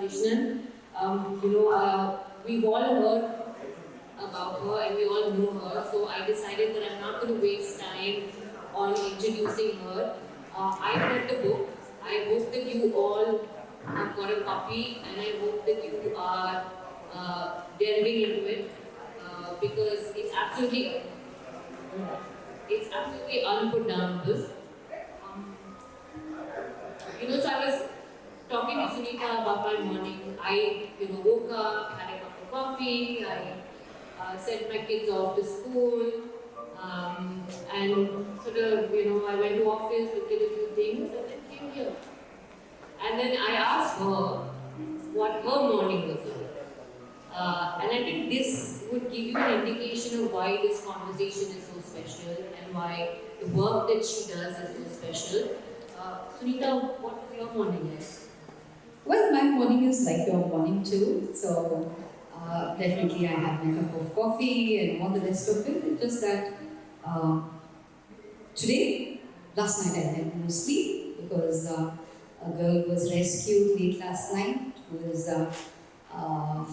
Krishnan. We've all heard about her and we all know her, so I decided that I'm not going to waste time on introducing her. I read the book. I hope that you all have got a copy and I hope that you are delving into it because it's absolutely unputdownable. Um, so I was talking to Sunita about my morning. I, woke up, had a cup of coffee, I sent my kids off to school, and sort of, I went to office, looked at a few things, and then came here. And then I asked her what her morning was like. And I think this would give you an indication of why this conversation is so special and why the work that she does is so special. Sunita, what was your morning like? Well, my morning is like your morning too. So definitely I have my cup of coffee and all the rest of it. It's just that today, last night I had no sleep because a girl was rescued late last night who was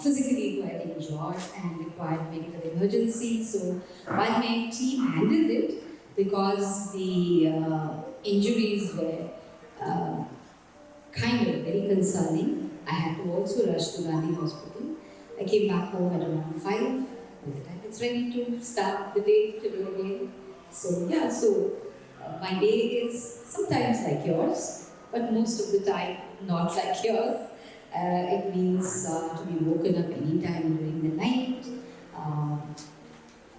physically quite injured and required medical emergency. So while my team handled it, because the injuries were kind of very concerning, I had to also rush to Gandhi Hospital. I came back home at around 5. By the time it's ready to start the day to do again. So yeah, my day is sometimes like yours, but most of the time not like yours. It means to be woken up anytime during the night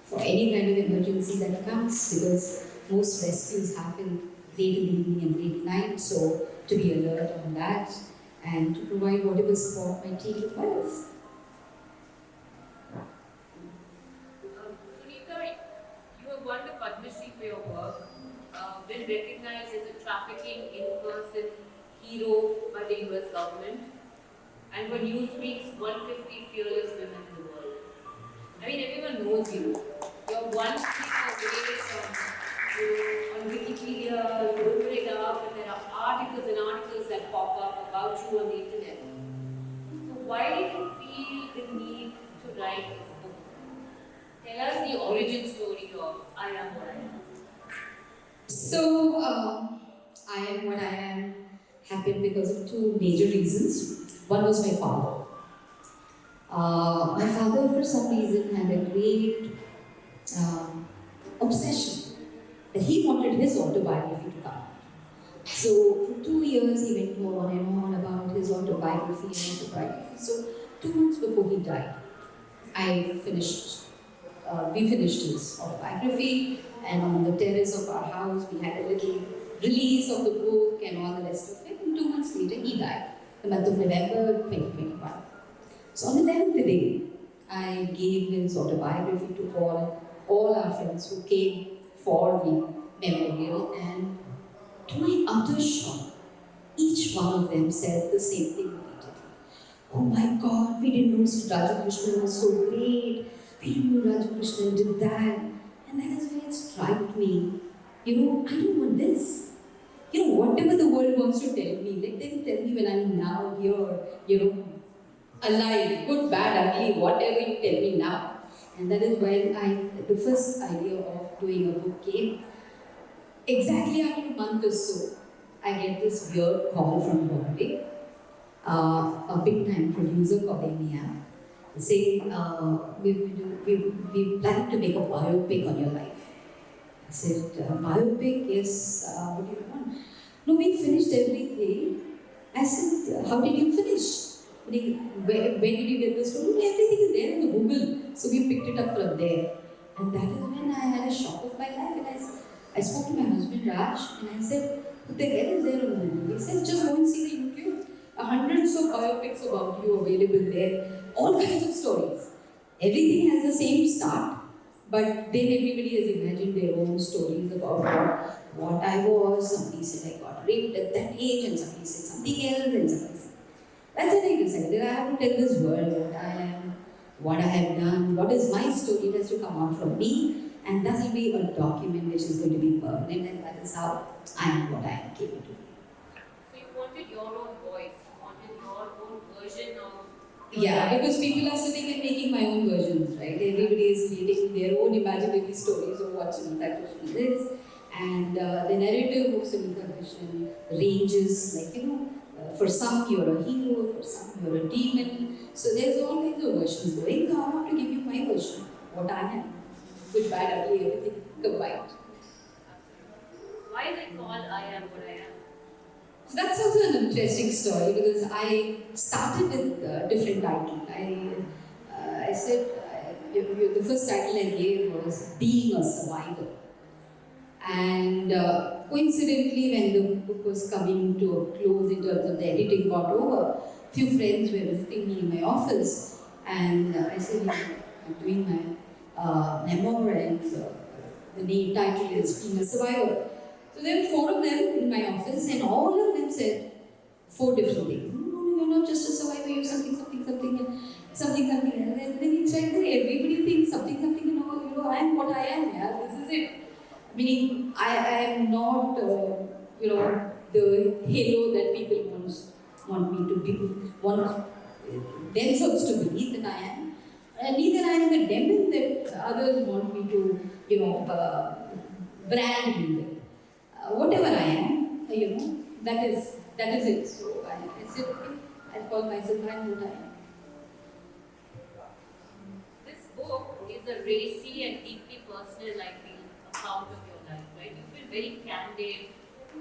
for any kind of emergency that comes, because most rescues happen late in the evening and late at night. So to be alert on that and to provide whatever support my team requires. Sunita, you have won the Padma Shri for your work, been recognized as a trafficking in-person hero by the US government, and for Newsweek's 150 fearless women in the world. I mean, everyone knows you. You're one click away from, on Wikipedia, you open it up, and there are articles and articles that pop up about you on the internet. So why did you feel the need to write this book? Tell us the origin story of I Am What I Am. So, I am what I am happened because of two major reasons. One was my father. My father, for some reason, had a great obsession that he wanted his autobiography to come. So, for 2 years, he went on and on about his autobiography. So, 2 months before he died, we finished his autobiography, and on the terrace of our house, we had a little release of the book and all the rest of it. And 2 months later, he died, the month of November 2021. So on the 11th day, I gave his autobiography to all our friends who came for the memorial, and to my utter shock, each one of them said the same thing repeatedly. Oh my God, we didn't know Radha Krishnan was so great. We didn't know Radha Krishnan did that. And that is why it struck me. I don't want this. Whatever the world wants to tell me, let them tell me when I'm now here, alive, good, bad, ugly, whatever you tell me now. And that is when the first idea of doing a book came. Exactly after a month or so, I get this weird call from Bombay, a big time producer called Amy, saying, we planning to make a biopic on your life. I said, biopic? Yes, what do you want? No, we finished everything. I said, how did you finish? When did you get the story? Everything is there in the Google. So we picked it up from there. And that is when I had a shock of my life. And I spoke to my husband Raj and I said, what the hell is there on Google? He said, just go and see the YouTube. Hundreds of biopics about you available there. All kinds of stories. Everything has the same start, but then everybody has imagined their own stories about what I was. Somebody said I got raped at that age, and somebody said something else, and somebody said. That's what I decided. I have to tell this world what I am, what I have done, what is my story. It has to come out from me, and that will be a document which is going to be permanent, and that is how I am what I am capable to be. So you wanted your own voice, you wanted your your own version of your Yeah, life. because people are sitting and making my own versions, right? Everybody is creating their own imaginary stories of what Sumita Krishnan is. And the narrative of Sumita Krishnan ranges, like, for some you're a hero, for some you're a demon. So there's all kinds of versions going. So I want to give you my version, what I am. Good, bad, ugly, everything combined. Why is it called I Am What I Am? So that's also an interesting story because I started with a different title. I said the first title I gave was Being a Survivor. And coincidentally, when the book was coming to a close in terms of the editing got over, few friends were visiting me in my office, and I said, I'm doing my memoir, and the name title is Being a Survivor. So there were four of them in my office, and all of them said four different things. No, you're not just a survivor, you're something, something, something, and something, something. And then it's like that everybody thinks something, something, I am what I am, yeah, this is it. Meaning, I am not, the hero that people want me to be, want themselves to believe that I am. And neither I am the demon that others want me to, brand me with. Whatever I am, that is it. So I said, okay, I'll call myself I am what I am. This book is a racy and deeply personal, I feel, account of your life, right? You've been very candid,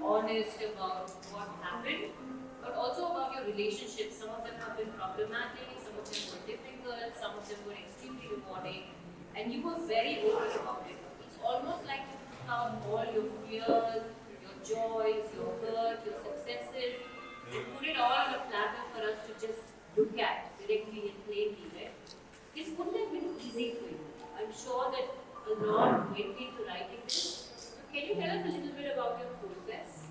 honest about what happened, but also about your relationships. Some of them have been problematic, some of them were difficult, some of them were extremely rewarding, and you were very open about it. It's almost like you took out all your fears, your joys, your hurt, your successes, and put it all on a platter for us to just look at directly and plainly, right? This wouldn't have been easy for you. I'm sure that a lot went into writing this. So can you tell us a little bit about your process?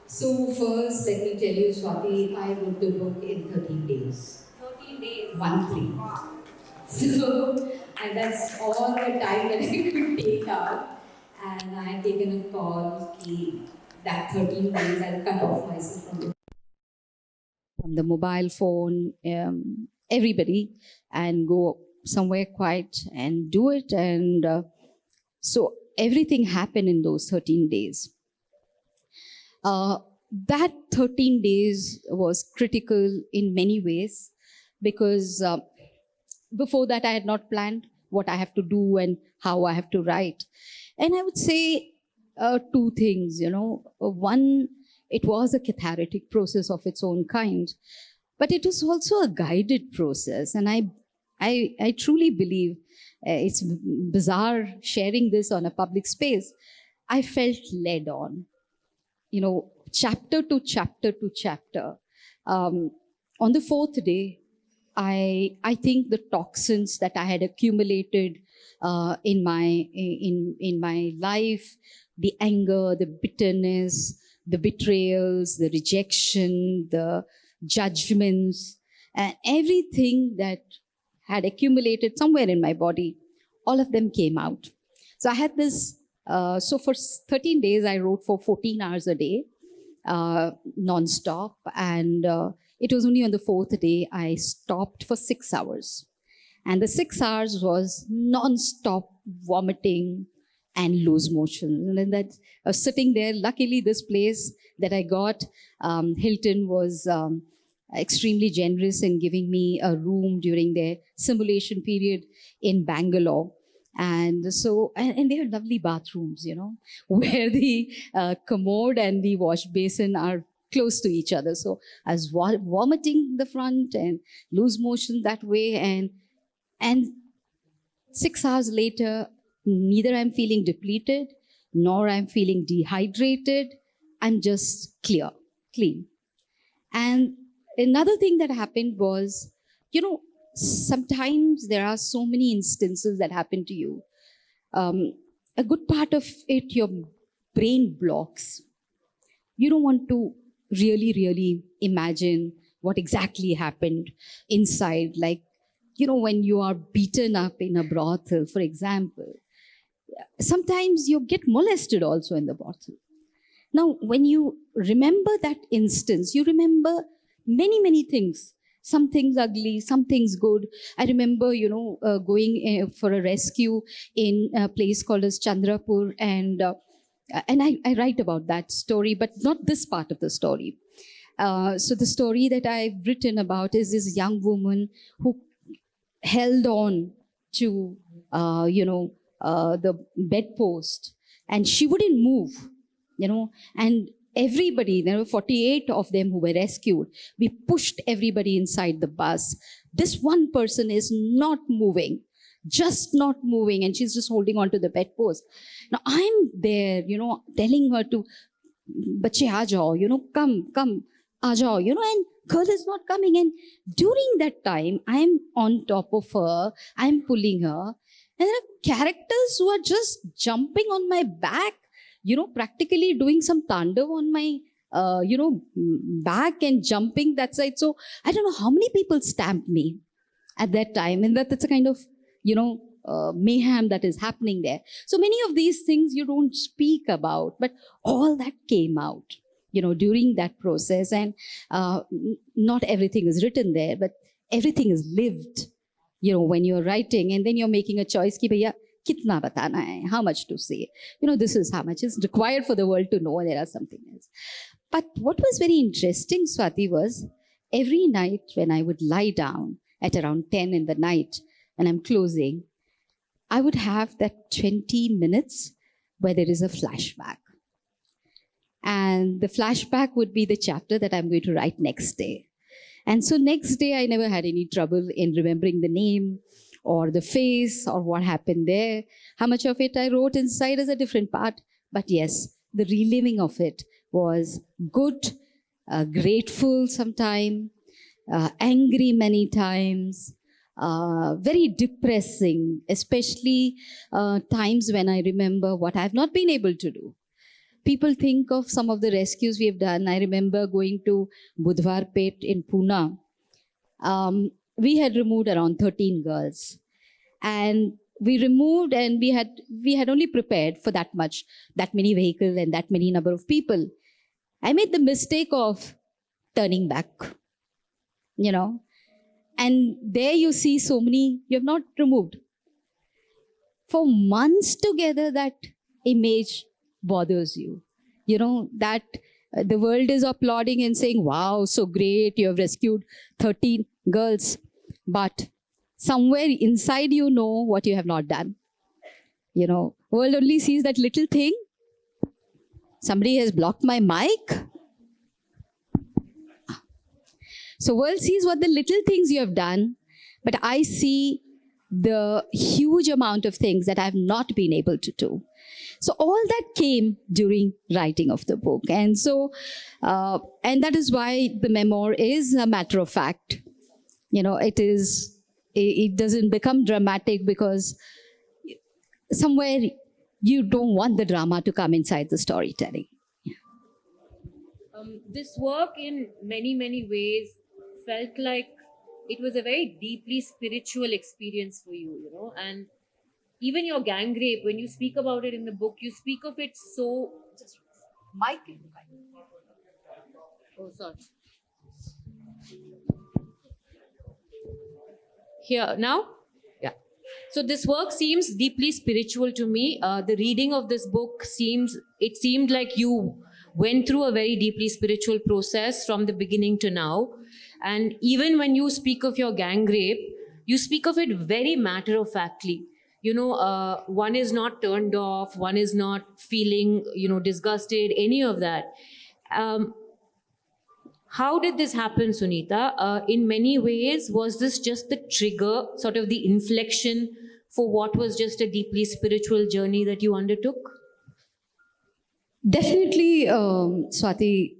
So first, let me tell you, Swati, I wrote the book in 13 days. 13 days. 1-3. So, and that's all the time that I could take out. And I had taken a call that 13 days I'll cut off myself from the mobile phone, everybody, and go somewhere quiet and do it. And so everything happened in those 13 days. That 13 days was critical in many ways because before that I had not planned what I have to do and how I have to write. And I would say two things, One, it was a cathartic process of its own kind, but it was also a guided process. And I truly believe it's bizarre sharing this on a public space. I felt led on, chapter to chapter to chapter. On the fourth day, I think the toxins that I had accumulated in my life, the anger, the bitterness, the betrayals, the rejection, the judgments, and everything that had accumulated somewhere in my body, all of them came out. So I had this, so for 13 days, I wrote for 14 hours a day, non-stop. And it was only on the fourth day I stopped for 6 hours. And the 6 hours was non-stop vomiting and loose motion. And then that I was sitting there. Luckily, this place that I got, Hilton, was extremely generous in giving me a room during their simulation period in Bangalore. And so, and they have lovely bathrooms, where the commode and the wash basin are close to each other. So I was vomiting the front and loose motion that way. And 6 hours later, neither I'm feeling depleted, nor I'm feeling dehydrated. I'm just clean. And another thing that happened was, sometimes there are so many instances that happen to you. A good part of it, your brain blocks. You don't want to really imagine what exactly happened inside. Like, when you are beaten up in a brothel, for example, sometimes you get molested also in the brothel. Now, when you remember that instance, you remember many, many things. Some things ugly, some things good. I remember, going for a rescue in a place called as Chandrapur, and I write about that story, but not this part of the story. So the story that I've written about is this young woman who held on to, the bedpost, and she wouldn't move, and everybody, there were 48 of them who were rescued. We pushed everybody inside the bus. This one person is not moving, just not moving, and she's just holding on to the bedpost. Now I'm there, telling her to, bache aa jao, come, aa jao, and girl is not coming. And during that time, I'm on top of her, I'm pulling her, and there are characters who are just jumping on my back, practically doing some tandav on my, back and jumping that side. So I don't know how many people stamped me at that time. And that's a kind of, mayhem that is happening there. So many of these things you don't speak about, but all that came out, during that process. And not everything is written there, but everything is lived, when you're writing, and then you're making a choice, ki bhaiya, kitna batana hai, how much to say. This is how much is required for the world to know there are something else. But what was very interesting, Swati, was every night when I would lie down at around 10 in the night, and I'm closing, I would have that 20 minutes where there is a flashback. And the flashback would be the chapter that I'm going to write next day. And so next day, I never had any trouble in remembering the name or the face or what happened there. How much of it I wrote inside is a different part. But yes, the reliving of it was good, grateful sometime, angry many times, very depressing, especially times when I remember what I've not been able to do. People think of some of the rescues we have done. I remember going to Budhwarpet in Pune. We had removed around 13 girls. And we removed, and we had only prepared for that many vehicles and that many number of people. I made the mistake of turning back, And there you see so many you have not removed. For months together, that image bothers you. That the world is applauding and saying, wow, so great, you have rescued 13 girls. But somewhere inside what you have not done. World only sees that little thing. Somebody has blocked my mic. So world sees what the little things you have done, but I see the huge amount of things that I have not been able to do. So all that came during writing of the book. And so, and that is why the memoir is a matter of fact. It doesn't become dramatic because somewhere you don't want the drama to come inside the storytelling. This work in many, many ways felt like it was a very deeply spiritual experience for you, and even your gang rape, when you speak about it in the book, you speak of it so... Mic. Oh, sorry. Here, now? Yeah. So this work seems deeply spiritual to me. The reading of this book seemed like you went through a very deeply spiritual process from the beginning to now. And even when you speak of your gang rape, you speak of it very matter-of-factly. One is not turned off, one is not feeling, disgusted, any of that. How did this happen, Sunita? In many ways, was this just the trigger, sort of the inflection for what was just a deeply spiritual journey that you undertook? Definitely, Swati,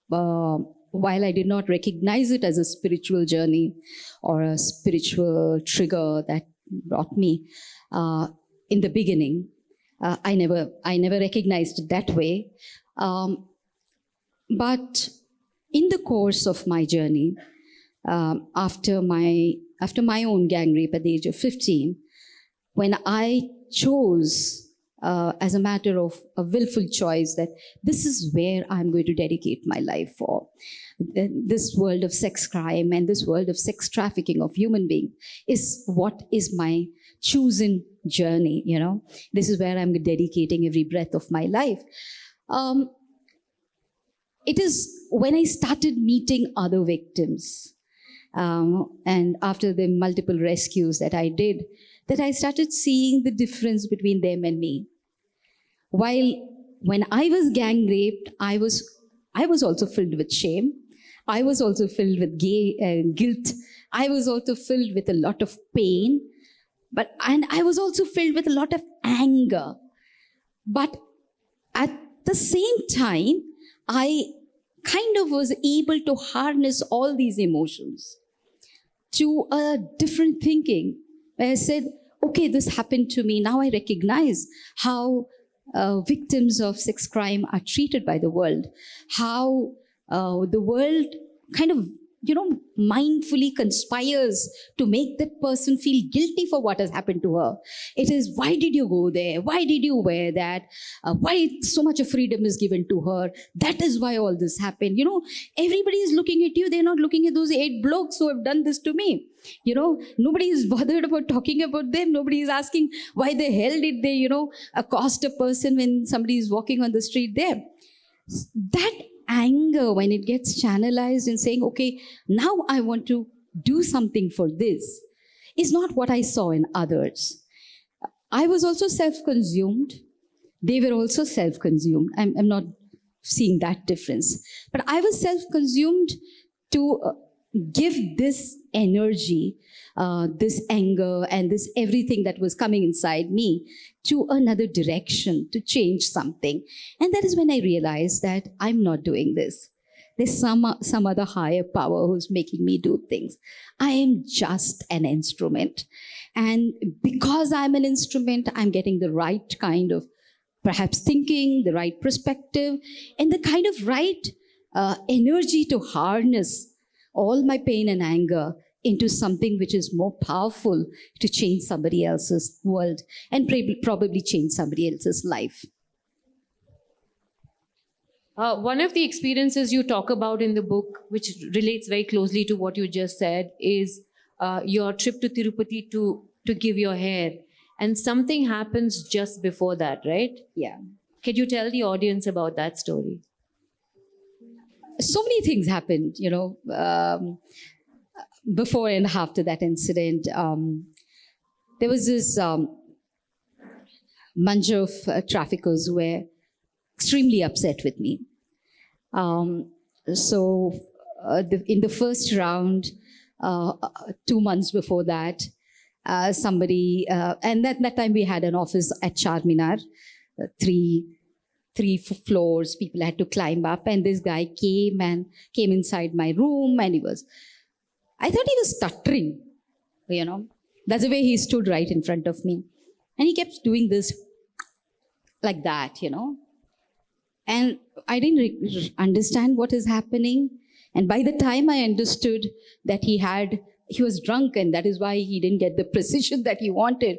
while I did not recognize it as a spiritual journey or a spiritual trigger that brought me in the beginning, I never recognized it that way. But in the course of my journey, after my own gang rape at the age of 15, when I chose as a matter of a willful choice that this is where I'm going to dedicate my life for. This world of sex crime and this world of sex trafficking of human being is what is my chosen journey, you know. This is where I'm dedicating every breath of my life. It is when I started meeting other victims, and after the multiple rescues that I did, that I started seeing the difference between them and me. While when I was gang raped, I was also filled with shame. I was also filled with guilt. I was also filled with a lot of pain. And I was also filled with a lot of anger. But at the same time, I kind of was able to harness all these emotions to a different thinking, where I said, okay, this happened to me. Now I recognize how victims of sex crime are treated by the world, how the world kind of, mindfully conspires to make that person feel guilty for what has happened to her. It is, why did you go there? Why did you wear that? Why so much of freedom is given to her? That is why all this happened. Everybody is looking at you. They're not looking at those 8 blokes who have done this to me. Nobody is bothered about talking about them. Nobody is asking why the hell did they, accost a person when somebody is walking on the street there. That anger, when it gets channelized in saying, okay, now I want to do something for this, is not what I saw in others. I was also self-consumed. They were also self-consumed. I'm not seeing that difference. But I was self-consumed to give this energy, this anger, and this everything that was coming inside me to another direction, to change something. And that is when I realized that I'm not doing this. There's some other higher power who's making me do things. I am just an instrument. And because I'm an instrument, I'm getting the right kind of perhaps thinking, the right perspective, and the kind of right energy to harness all my pain and anger into something which is more powerful to change somebody else's world and probably change somebody else's life. One of the experiences you talk about in the book, which relates very closely to what you just said, is your trip to Tirupati to give your hair. And something happens just before that, right? Yeah. Could you tell the audience about that story? So many things happened, before and after that incident. There was this bunch of traffickers who were extremely upset with me. In the first round, 2 months before that, somebody, and that time we had an office at Charminar, three floors, people had to climb up, and this guy came inside my room, and I thought he was stuttering, That's the way he stood right in front of me. And he kept doing this like that, And I didn't understand what is happening. And by the time I understood that he was drunk, and that is why he didn't get the precision that he wanted.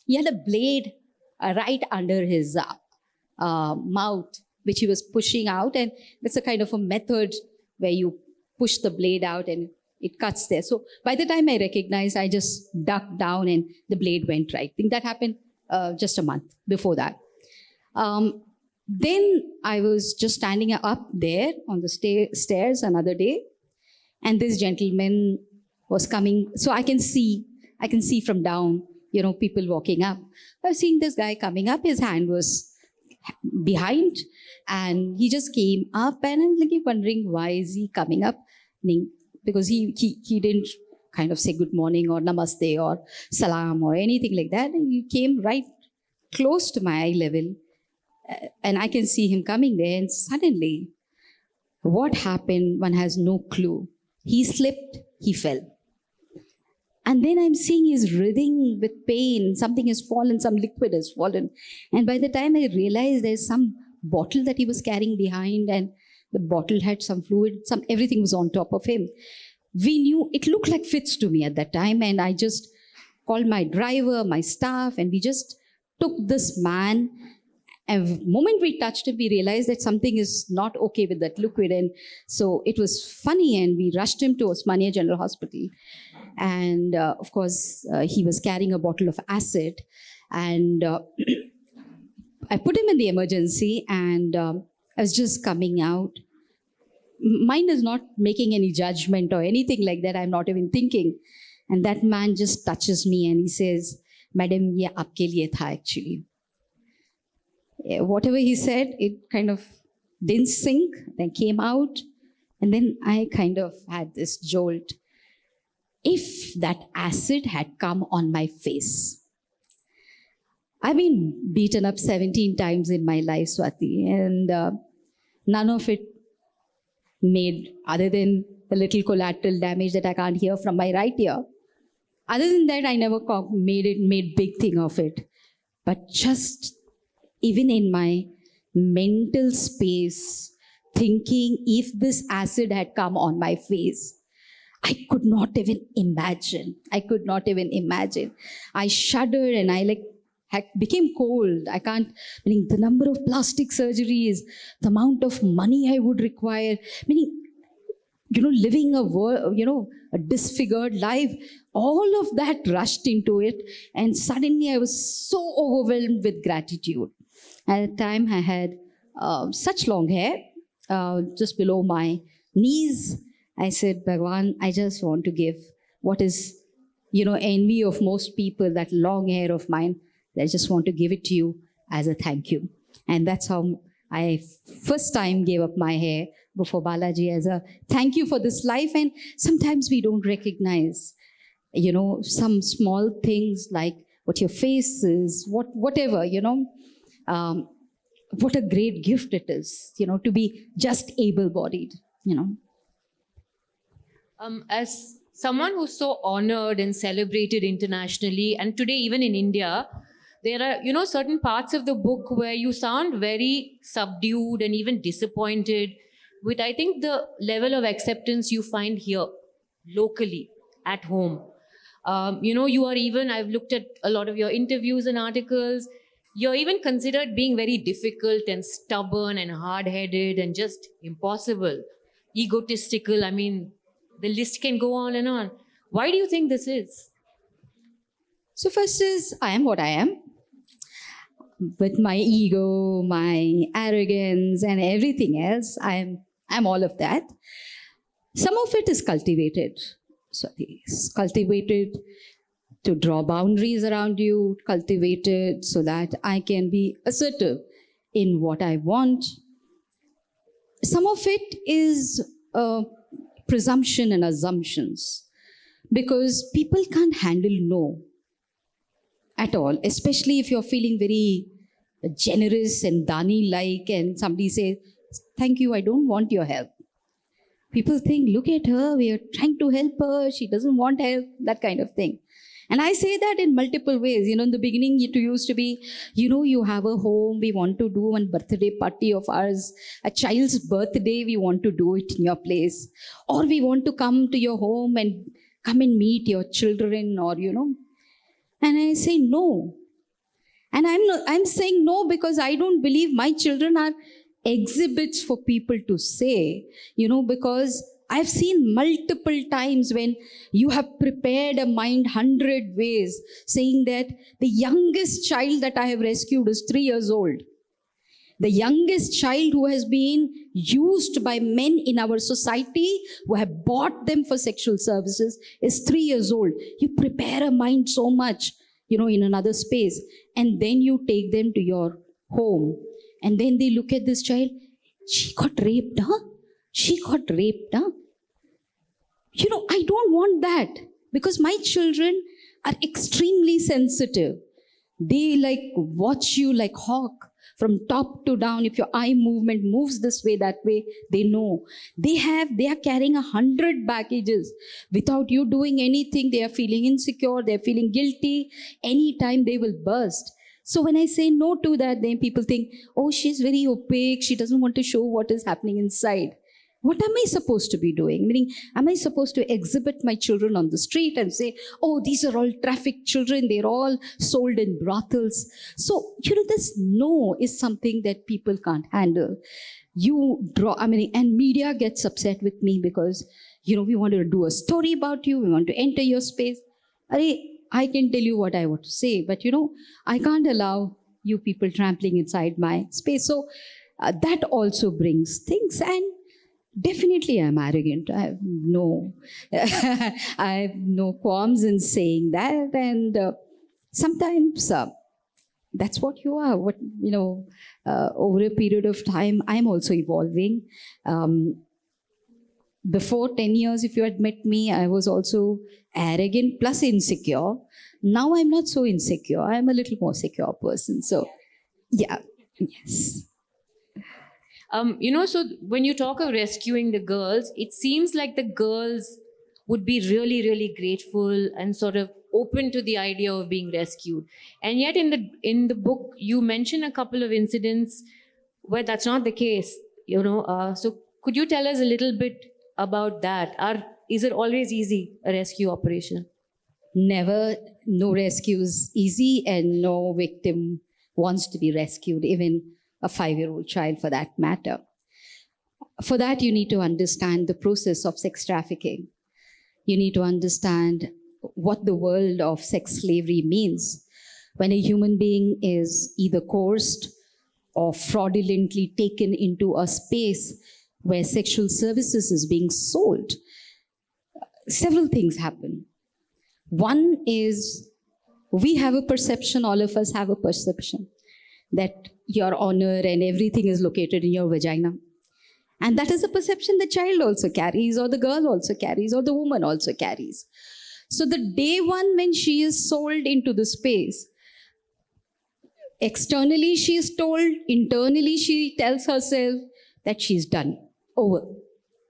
He had a blade right under his mouth, which he was pushing out. And that's a kind of a method where you push the blade out and it cuts there. So by the time I recognized, I just ducked down and the blade went right. I think that happened just a month before that. Then I was just standing up there on the stairs another day, and this gentleman was coming. So I can see from down, people walking up. I was seeing this guy coming up. His hand was behind, and he just came up, and I'm like wondering, why is he coming up? Because he didn't kind of say good morning or namaste or salam or anything like that. And he came right close to my eye level, and I can see him coming there. And suddenly, what happened, one has no clue. He slipped, he fell. And then I'm seeing he's writhing with pain. Something has fallen, some liquid has fallen. And by the time I realized there's some bottle that he was carrying behind, and the bottle had some fluid, everything was on top of him. We knew, it looked like fits to me at that time, and I just called my driver, my staff, and we just took this man. And the moment we touched him, we realized that something is not okay with that liquid. And so it was funny, and we rushed him to Osmania General Hospital. And of course, he was carrying a bottle of acid. And I put him in the emergency, and I was just coming out. Mind is not making any judgment or anything like that. I'm not even thinking. And that man just touches me and he says, "Madam, ye aapke liye tha actually." Whatever he said, it kind of didn't sink, then came out. And then I kind of had this jolt. If that acid had come on my face, I've been beaten up 17 times in my life, Swati, and none of it made, other than the little collateral damage that I can't hear from my right ear. Other than that, I never made big thing of it. But just even in my mental space, thinking if this acid had come on my face, I could not even imagine. I shuddered and I became cold. I can't, meaning the number of plastic surgeries, the amount of money I would require, meaning, living a disfigured life, all of that rushed into it. And suddenly I was so overwhelmed with gratitude. At the time I had such long hair, just below my knees. I said, "Bhagwan, I just want to give what is, envy of most people, that long hair of mine. I just want to give it to you as a thank you." And that's how I first time gave up my hair before Balaji as a thank you for this life. And sometimes we don't recognize, some small things like what your face is, whatever, what a great gift it is, to be just able-bodied, As someone who's so honored and celebrated internationally, and today even in India, there are, certain parts of the book where you sound very subdued and even disappointed with, I think, the level of acceptance you find here, locally, at home. You are even, I've looked at a lot of your interviews and articles, you're even considered being very difficult and stubborn and hard-headed and just impossible, egotistical. I mean, the list can go on and on. Why do you think this is? So first is, I am what I am. With my ego, my arrogance, and everything else, I'm all of that. Some of it is cultivated. So it's cultivated to draw boundaries around you, cultivated so that I can be assertive in what I want. Some of it is presumption and assumptions, because people can't handle no at all, especially if you're feeling very generous and Dani-like and somebody says, "Thank you, I don't want your help." People think, "Look at her, we are trying to help her, she doesn't want help," that kind of thing. And I say that in multiple ways. In the beginning, it used to be, you have a home, we want to do one birthday party of ours, a child's birthday, we want to do it in your place. Or we want to come to your home and come and meet your children, or, And I say no. And I'm saying no because I don't believe my children are exhibits for people to say, because I've seen multiple times when you have prepared a mind 100 ways, saying that the youngest child that I have rescued is 3 years old. The youngest child who has been used by men in our society, who have bought them for sexual services, is 3 years old. You prepare a mind so much, in another space, and then you take them to your home. And then they look at this child, "She got raped, huh? She got raped, huh?" I don't want that, because my children are extremely sensitive. They watch you like hawk from top to down. If your eye movement moves this way, that way, they know. They are carrying 100 baggages without you doing anything. They are feeling insecure. They are feeling guilty. Anytime they will burst. So when I say no to that, then people think, "Oh, she's very opaque. She doesn't want to show what is happening inside." What am I supposed to be doing? Meaning, am I supposed to exhibit my children on the street and say, oh, these are all trafficked children, they're all sold in brothels? So, this no is something that people can't handle. And media gets upset with me because, we want to do a story about you, we want to enter your space. I can tell you what I want to say, but, I can't allow you people trampling inside my space. So, that also brings things. And definitely I'm arrogant. I have no qualms in saying that. And sometimes that's what you are. Over a period of time, I'm also evolving. Before 10 years, if you had met me, I was also arrogant plus insecure. Now I'm not so insecure. I'm a little more secure person. So, yeah, yes. So when you talk of rescuing the girls, it seems like the girls would be really, really grateful and sort of open to the idea of being rescued. And yet in the book, you mention a couple of incidents where that's not the case, So could you tell us a little bit about that? Is it always easy, a rescue operation? Never. No rescue is easy, and no victim wants to be rescued, even a 5-year-old child for that matter. For that, you need to understand the process of sex trafficking. You need to understand what the world of sex slavery means. When a human being is either coerced or fraudulently taken into a space where sexual services is being sold, several things happen. One is, we have a perception, all of us have a perception, that your honor and everything is located in your vagina. And that is a perception the child also carries, or the girl also carries, or the woman also carries. So the day one when she is sold into the space, externally she is told, internally she tells herself that she's done, over.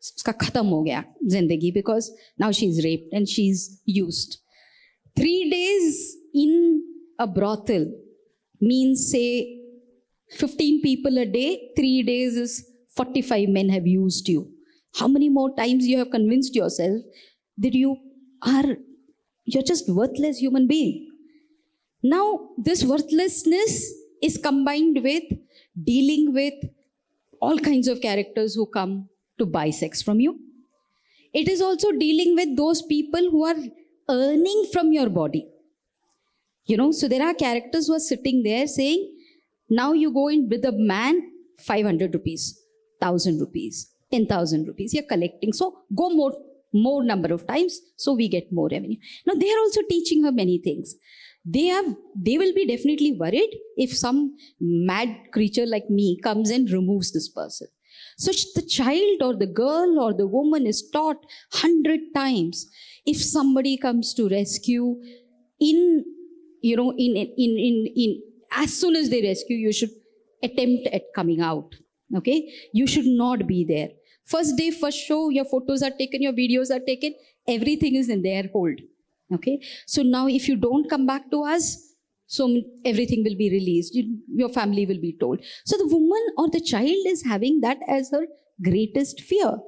Uska khatam ho gaya zindagi, because now she's raped and she's used. 3 days in a brothel means, say, 15 people a day. 3 days is 45 men have used you. How many more times you have convinced yourself that you're just worthless human being? Now, this worthlessness is combined with dealing with all kinds of characters who come to buy sex from you. It is also dealing with those people who are earning from your body. So there are characters who are sitting there saying, now you go in with a man, 500 rupees, 1,000 rupees, 10,000 rupees. You're collecting. So go more number of times, so we get more revenue. Now they are also teaching her many things. They will be definitely worried if some mad creature like me comes and removes this person. So the child or the girl or the woman is taught 100 times. If somebody comes to rescue, as soon as they rescue, you should attempt at coming out. Okay? You should not be there. First day, first show, your photos are taken, your videos are taken, everything is in their hold. Okay? So now if you don't come back to us, so everything will be released. Your family will be told. So the woman or the child is having that as her greatest fear.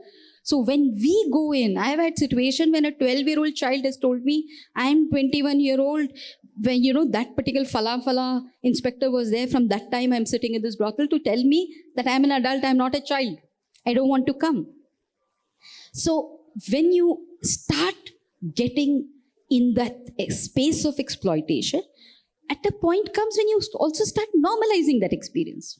So when we go in, I have had situation when a 12-year-old child has told me, I'm 21-year-old. When, that particular Fala inspector was there, from that time I'm sitting in this brothel to tell me that I'm an adult, I'm not a child. I don't want to come. So when you start getting in that space of exploitation, at a point comes when you also start normalizing that experience.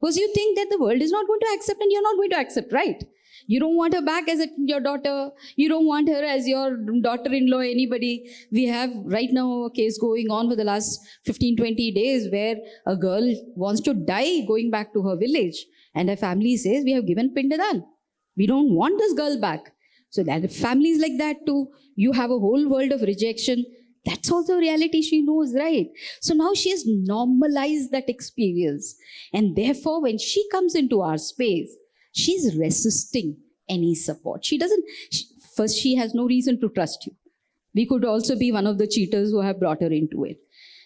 Because you think that the world is not going to accept and you're not going to accept, right? You don't want her back as your daughter. You don't want her as your daughter-in-law, anybody. We have right now a case going on for the last 15-20 days where a girl wants to die going back to her village. And her family says, we have given Pindadan. We don't want this girl back. So that families like that too, you have a whole world of rejection. That's also a reality she knows, right? So now she has normalized that experience. And therefore, when she comes into our space, she's resisting any support. She has no reason to trust you. We could also be one of the cheaters who have brought her into it.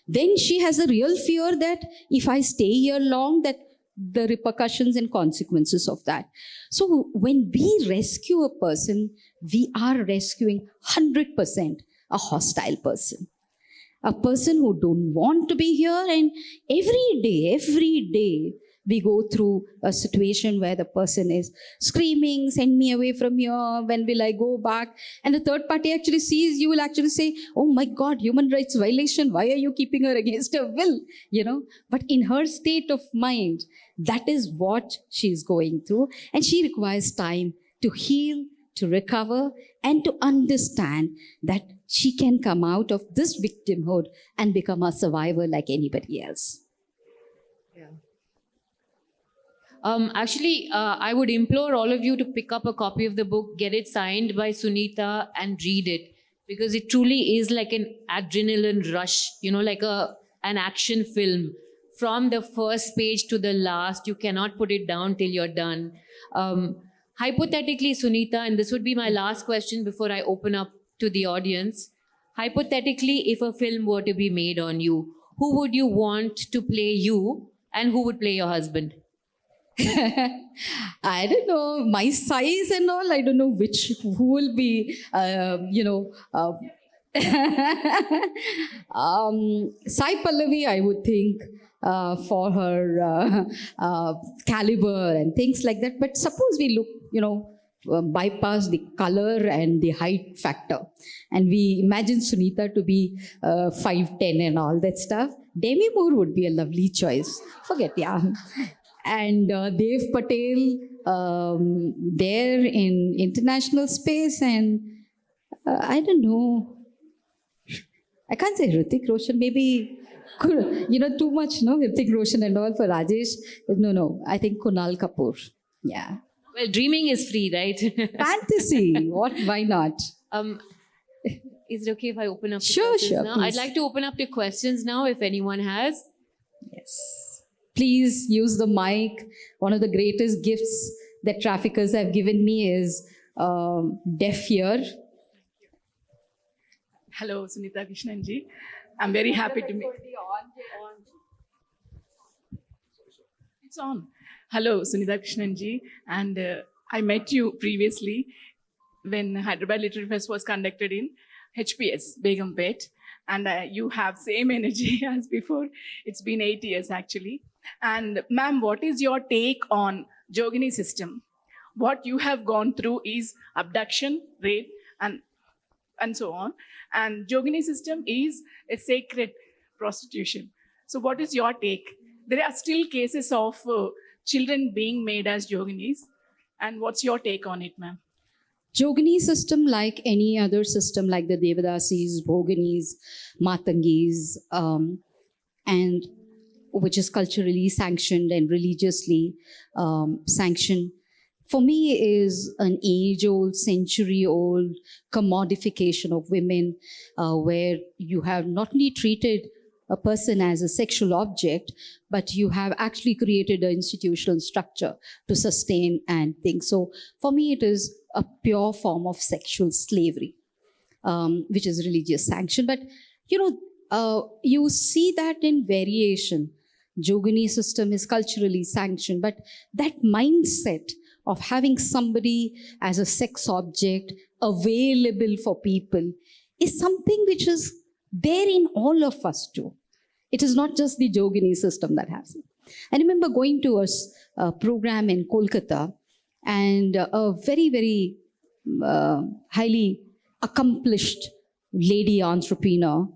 Then she has a real fear that if I stay here long, that the repercussions and consequences of that. So when we rescue a person, we are rescuing 100% a hostile person, a person who don't want to be here. And every day, we go through a situation where the person is screaming, send me away from here, when will I go back? And the third party actually sees, you will actually say, oh my God, human rights violation, why are you keeping her against her will? But in her state of mind, that is what she's going through. And she requires time to heal, to recover, and to understand that she can come out of this victimhood and become a survivor like anybody else. I would implore all of you to pick up a copy of the book, get it signed by Sunita, and read it, because it truly is like an adrenaline rush, like an action film. From the first page to the last, you cannot put it down till you're done. Hypothetically, Sunita, and this would be my last question before I open up to the audience. Hypothetically, if a film were to be made on you, who would you want to play you, and who would play your husband? I don't know, my size and all, I don't know who will be, Sai Pallavi, I would think, for her caliber and things like that. But suppose we look, bypass the color and the height factor, and we imagine Sunita to be 5'10" and all that stuff. Demi Moore would be a lovely choice. Forget, yeah. And Dev Patel, there in international space, and I don't know. I can't say Hrithik Roshan, maybe, too much, no? Hrithik Roshan and all for Rajesh. No, I think Kunal Kapoor. Yeah. Well, dreaming is free, right? Fantasy. Why not? Is it okay if I open up to Sure, questions now? please. I'd like to open up to questions now if anyone has. Yes. Please use the mic. One of the greatest gifts that traffickers have given me is deaf ear. Hello, Sunita Krishnanji. I'm very happy to meet. It's on. Hello, Sunita Krishnanji. And I met you previously when Hyderabad Literary Fest was conducted in HPS, Begumpet. And you have same energy as before. It's been 8 years actually. And ma'am, what is your take on Jogini system? What you have gone through is abduction, rape, and so on. And Jogini system is a sacred prostitution. So what is your take? There are still cases of children being made as Joginis. And what's your take on it, ma'am? Jogini system, like any other system, like the Devadasis, Bhoginis, Matangis, and which is culturally sanctioned and religiously sanctioned, for me is an age-old, century-old commodification of women, where you have not only treated a person as a sexual object, but you have actually created an institutional structure to sustain and think. So for me, it is a pure form of sexual slavery, which is religious sanction. But, you see that in variation. Jogini system is culturally sanctioned, but that mindset of having somebody as a sex object available for people is something which is there in all of us too. It is not just the Jogini system that has it. I remember going to a program in Kolkata, and a very, very highly accomplished lady entrepreneur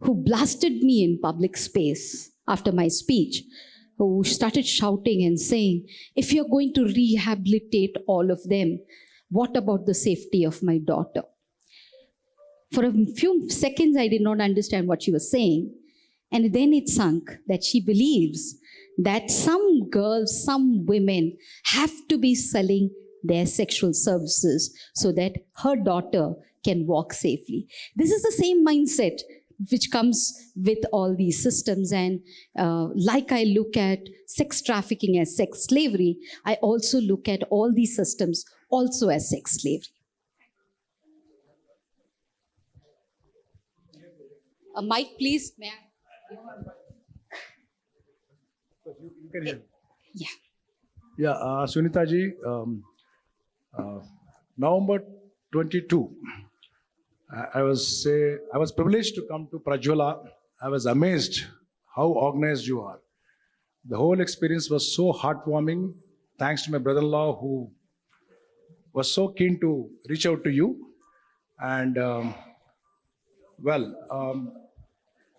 who blasted me in public space after my speech, who started shouting and saying, if you're going to rehabilitate all of them, what about the safety of my daughter? For a few seconds, I did not understand what she was saying. And then it sunk that she believes that some girls, some women have to be selling their sexual services so that her daughter can walk safely. This is the same mindset which comes with all these systems. And like I look at sex trafficking as sex slavery, I also look at all these systems also as sex slavery. A mic, please. May I? Yeah, Sunita ji, November 22, I was privileged to come to Prajwala. I was amazed how organized you are. The whole experience was so heartwarming. Thanks to my brother-in-law who was so keen to reach out to you. And the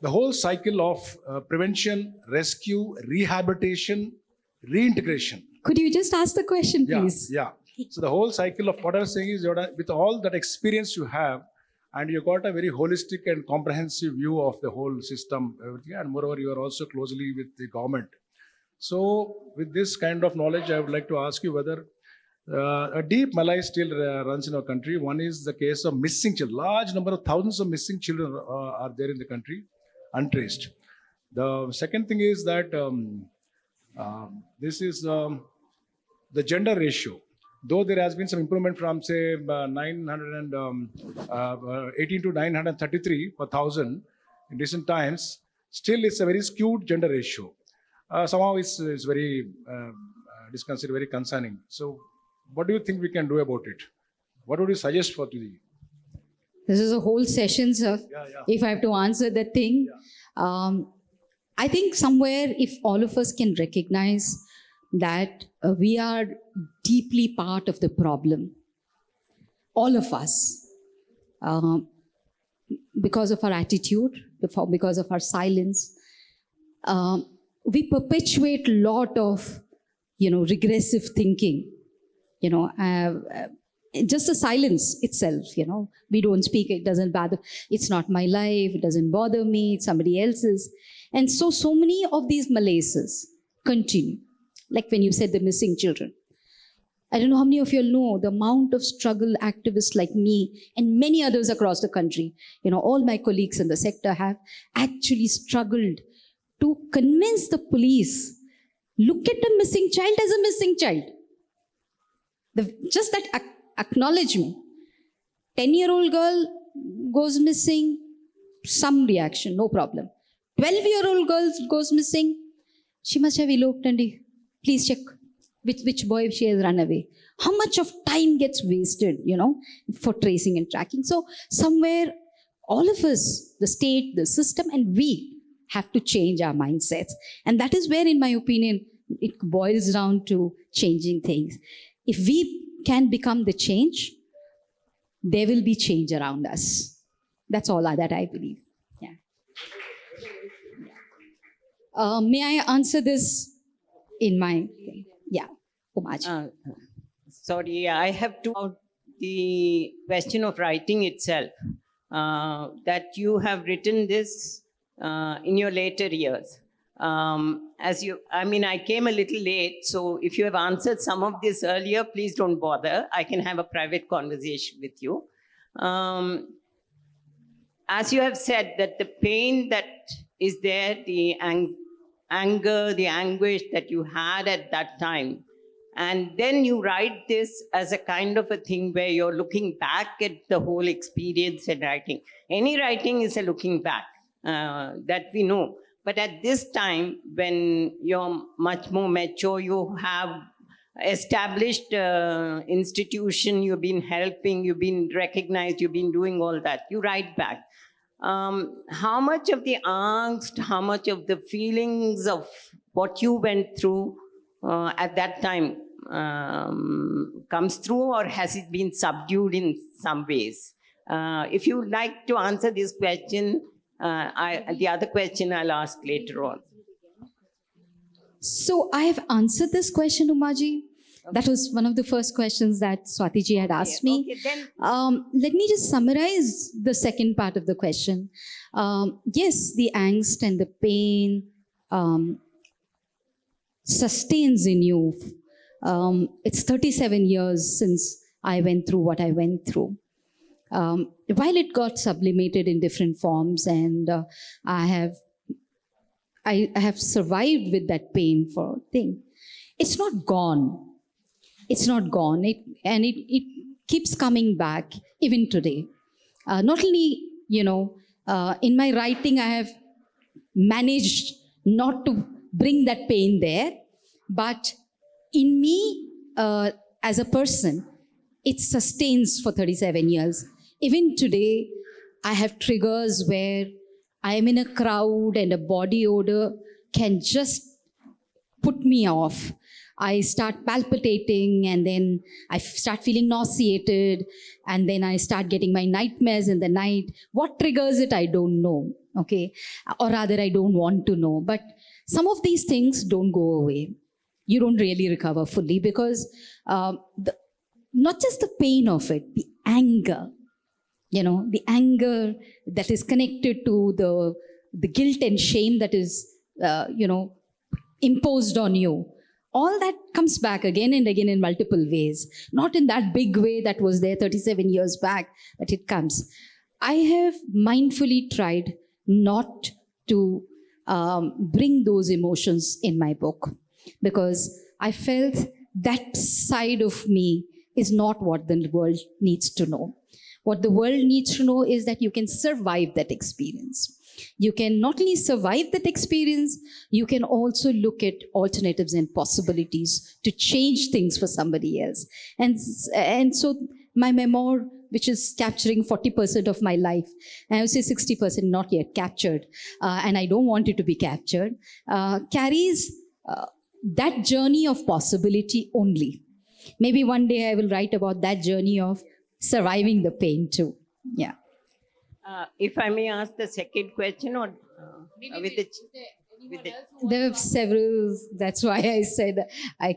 whole cycle of prevention, rescue, rehabilitation, reintegration. Could you just ask the question, please? Yeah. So the whole cycle of what I was saying is, with all that experience you have, and you got a very holistic and comprehensive view of the whole system, everything, and moreover, you are also closely with the government. So with this kind of knowledge, I would like to ask you whether a deep malaise still runs in our country. One is the case of missing children. Large number of thousands of missing children are there in the country, untraced. The second thing is that this is the gender ratio. Though there has been some improvement from say 918 to 933 per thousand in recent times, still it's a very skewed gender ratio. Somehow it's very disconcerting, very concerning. So what do you think we can do about it? What would you suggest for today? This is a whole session, sir. Yeah. If I have to answer that thing. I think somewhere if all of us can recognize that we are deeply part of the problem, all of us, because of our attitude, because of our silence, we perpetuate a lot of, regressive thinking, just the silence itself, we don't speak, it doesn't bother, it's not my life, it doesn't bother me, it's somebody else's. And so many of these malaises continue. Like when you said the missing children. I don't know how many of you all know the amount of struggle activists like me and many others across the country, all my colleagues in the sector have actually struggled to convince the police, look at a missing child as a missing child. Just that acknowledgement. 10-year-old girl goes missing, some reaction, no problem. 12-year-old girl goes missing, she must have eloped and please check which boy she has run away. How much of time gets wasted, for tracing and tracking. So somewhere, all of us, the state, the system, and we have to change our mindsets. And that is where, in my opinion, it boils down to changing things. If we can become the change, there will be change around us. That's all that I believe. Yeah. May I answer this in my thing? Yeah, Umaji. Sorry, I have to the question of writing itself. That you have written this in your later years. I came a little late, so if you have answered some of this earlier, please don't bother. I can have a private conversation with you. As you have said, that the pain that is there, the anger, the anguish that you had at that time, and then you write this as a kind of a thing where you're looking back at the whole experience and writing. Any writing is a looking back, that we know. But at this time, when you're much more mature, you have established institution, you've been helping, you've been recognized, you've been doing all that, you write back. How much of the angst, how much of the feelings of what you went through at that time comes through, or has it been subdued in some ways? If you would like to answer this question, the other question I'll ask later on. So I have answered this question, Umaji. Okay. That was one of the first questions that Swati ji had asked me. Okay, then. Let me just summarize the second part of the question. Yes, the angst and the pain sustains in you. It's 37 years since I went through what I went through. While it got sublimated in different forms, and I have survived with that pain for a thing. It's not gone. It's not gone. It keeps coming back even today. Not only, in my writing, I have managed not to bring that pain there, But in me, as a person, it sustains for 37 years. Even today, I have triggers where I am in a crowd and a body odor can just put me off. I start palpitating and then I start feeling nauseated and then I start getting my nightmares in the night. What triggers it, I don't know, okay? Or rather, I don't want to know. But some of these things don't go away. You don't really recover fully because not just the pain of it, the anger, the anger that is connected to the guilt and shame that is, imposed on you. All that comes back again and again in multiple ways. Not in that big way that was there 37 years back, but it comes. I have mindfully tried not to bring those emotions in my book because I felt that side of me is not what the world needs to know. What the world needs to know is that you can survive that experience. You can not only survive that experience, you can also look at alternatives and possibilities to change things for somebody else. And so my memoir, which is capturing 40% of my life, I would say 60% not yet captured, and I don't want it to be captured, carries that journey of possibility only. Maybe one day I will write about that journey of surviving the pain too. Yeah. If I may ask the second question, or with the, with the There were several. That's why I said I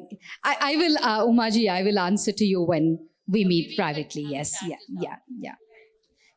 will, Umaji, I will answer to you when we meet privately. Yes, yeah.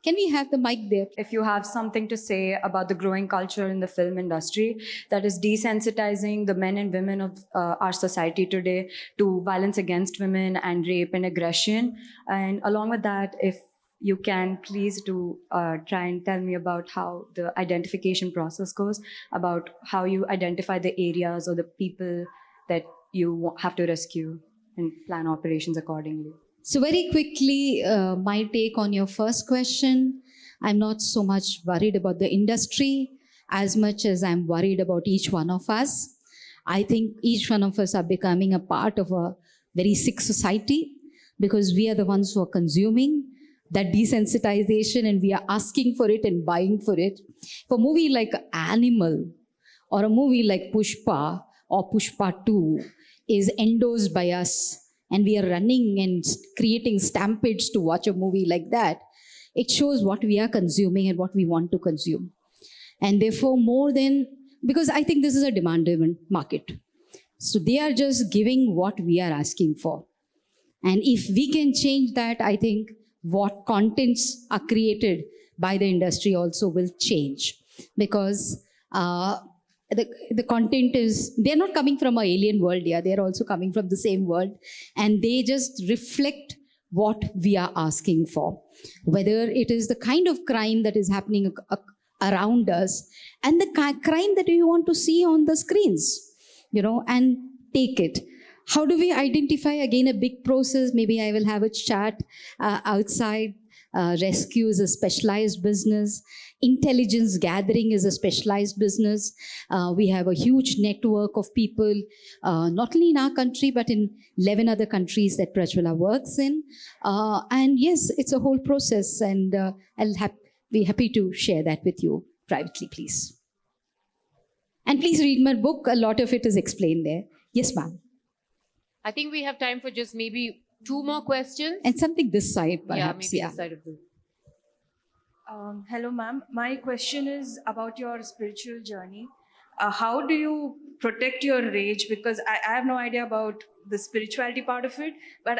Can we have the mic there? If you have something to say about the growing culture in the film industry that is desensitizing the men and women of our society today to violence against women and rape and aggression, and along with that, if you can please do try and tell me about how the identification process goes, about how you identify the areas or the people that you have to rescue and plan operations accordingly. So very quickly, my take on your first question. I'm not so much worried about the industry as much as I'm worried about each one of us. I think each one of us are becoming a part of a very sick society because we are the ones who are consuming that desensitization and we are asking for it and buying for it. For a movie like Animal or a movie like Pushpa or Pushpa 2 is endorsed by us and we are running and creating stampedes to watch a movie like that, it shows what we are consuming and what we want to consume. And therefore, because I think this is a demand-driven market. So they are just giving what we are asking for. And if we can change that, I think what contents are created by the industry also will change. Because the content they're not coming from an alien world, they're also coming from the same world. And they just reflect what we are asking for. Whether it is the kind of crime that is happening around us and the crime that we want to see on the screens, and take it. How do we identify? Again, a big process. Maybe I will have a chat outside. Rescue is a specialized business. Intelligence gathering is a specialized business. We have a huge network of people, not only in our country, but in 11 other countries that Prajwala works in. And yes, it's a whole process. And I'll be happy to share that with you privately, please. And please read my book. A lot of it is explained there. Yes, ma'am. I think we have time for just maybe 2 more questions. And something this side, perhaps. Maybe this side of the... Hello, ma'am. My question is about your spiritual journey. How do you protect your rage? Because I have no idea about the spirituality part of it, but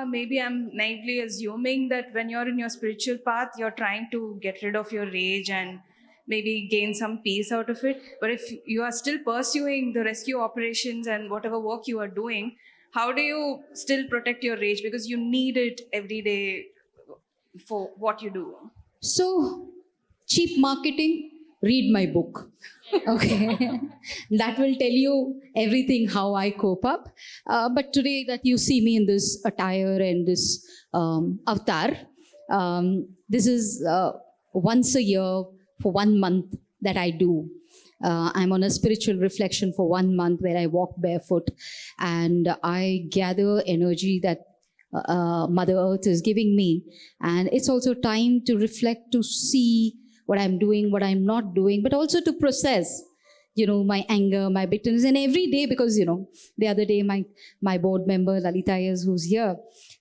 maybe I'm naively assuming that when you're in your spiritual path, you're trying to get rid of your rage and maybe gain some peace out of it. But if you are still pursuing the rescue operations and whatever work you are doing, how do you still protect your rage? Because you need it every day for what you do. So, cheap marketing, read my book. Okay. That will tell you everything how I cope up. But today that you see me in this attire and this avatar, this is once a year for 1 month that I do. I'm on a spiritual reflection for 1 month where I walk barefoot and I gather energy that Mother Earth is giving me. And it's also time to reflect, to see what I'm doing, what I'm not doing, but also to process, my anger, my bitterness. And every day, because, the other day, my board member, Lalita Ayers, who's here,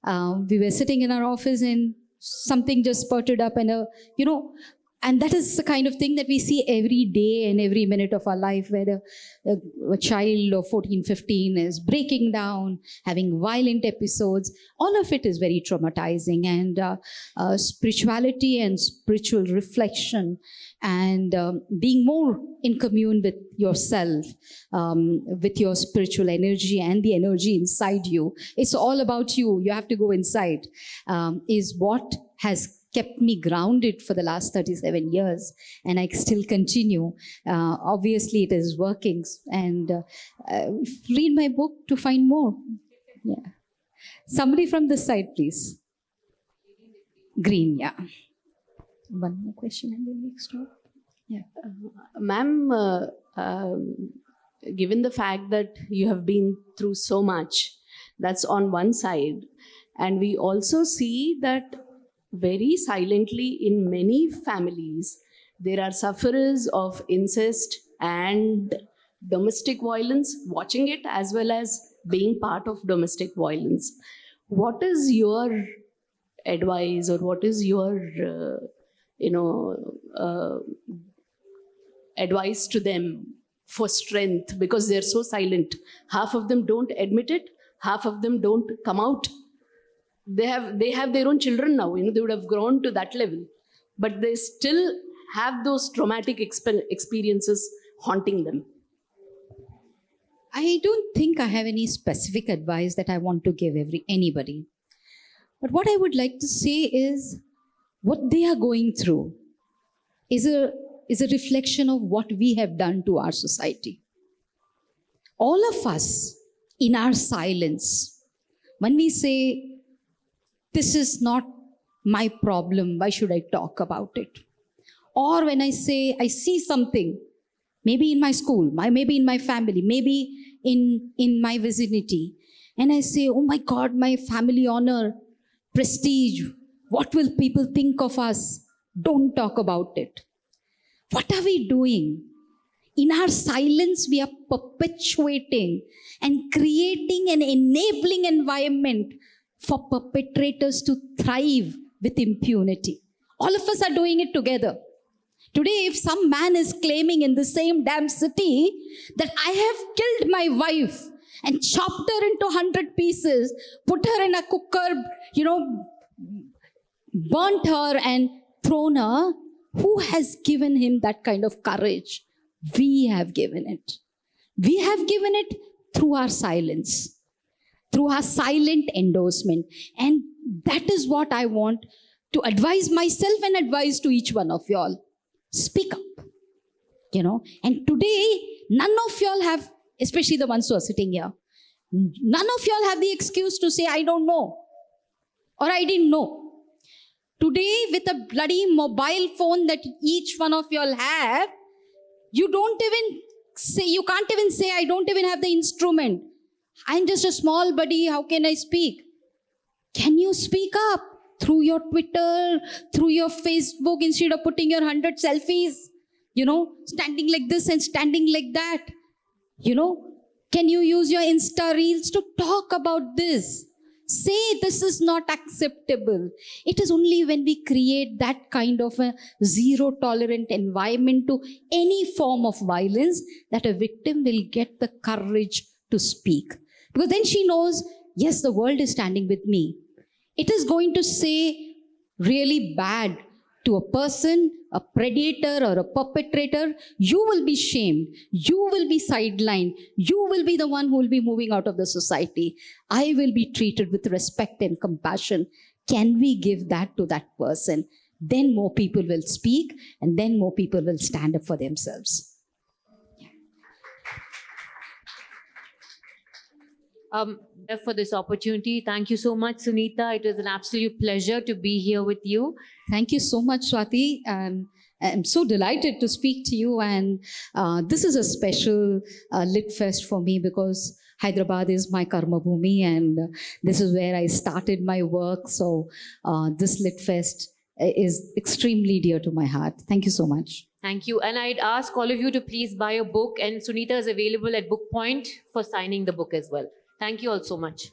we were sitting in our office and something just spurted up and, and that is the kind of thing that we see every day and every minute of our life, where a child of 14, 15 is breaking down, having violent episodes. All of it is very traumatizing. And spirituality and spiritual reflection and being more in commune with yourself, with your spiritual energy and the energy inside you. It's all about you. You have to go inside, is what has kept me grounded for the last 37 years, and I still continue. Obviously, it is working, and read my book to find more. Yeah. Somebody from this side, please. Green, yeah. One more question and then we stop. Yeah. Ma'am, given the fact that you have been through so much, that's on one side, and we also see that very silently in many families, there are sufferers of incest and domestic violence, watching it as well as being part of domestic violence. What is your advice, or what is your, advice to them for strength? Because they're so silent. Half of them don't admit it. Half of them don't come out. They have their own children now, they would have grown to that level, but they still have those traumatic experiences haunting them. I don't think I have any specific advice that I want to give anybody. But what I would like to say is, what they are going through is a reflection of what we have done to our society. All of us, in our silence, when we say, this is not my problem, why should I talk about it? Or when I say, I see something, maybe in my school, maybe in my family, maybe in my vicinity, and I say, oh my God, my family honor, prestige, what will people think of us? Don't talk about it. What are we doing? In our silence, we are perpetuating and creating an enabling environment for perpetrators to thrive with impunity. All of us are doing it together. Today, if some man is claiming in the same damn city that I have killed my wife and chopped her into 100 pieces, put her in a cooker, burnt her and thrown her, who has given him that kind of courage? We have given it. We have given it through our silence, through our silent endorsement. And that is what I want to advise myself and advise to each one of y'all. Speak up, And today, none of y'all have, especially the ones who are sitting here, none of y'all have the excuse to say, I don't know, or I didn't know. Today, with a bloody mobile phone that each one of y'all have, you can't even say, I don't even have the instrument. I'm just a small buddy, how can I speak? Can you speak up through your Twitter, through your Facebook, instead of putting your 100 selfies, standing like this and standing like that? Can you use your Insta Reels to talk about this? Say this is not acceptable. It is only when we create that kind of a zero tolerant environment to any form of violence that a victim will get the courage to speak. Because then she knows, yes, the world is standing with me. It is going to say really bad to a person, a predator or a perpetrator. You will be shamed. You will be sidelined. You will be the one who will be moving out of the society. I will be treated with respect and compassion. Can we give that to that person? Then more people will speak, and then more people will stand up for themselves. for this opportunity. Thank you so much, Sunita. It was an absolute pleasure to be here with you. Thank you so much, Swati. I'm so delighted to speak to you. And this is a special Lit Fest for me because Hyderabad is my karma bhumi, and this is where I started my work. So this Lit Fest is extremely dear to my heart. Thank you so much. Thank you. And I'd ask all of you to please buy a book, and Sunita is available at Book Point for signing the book as well. Thank you all so much.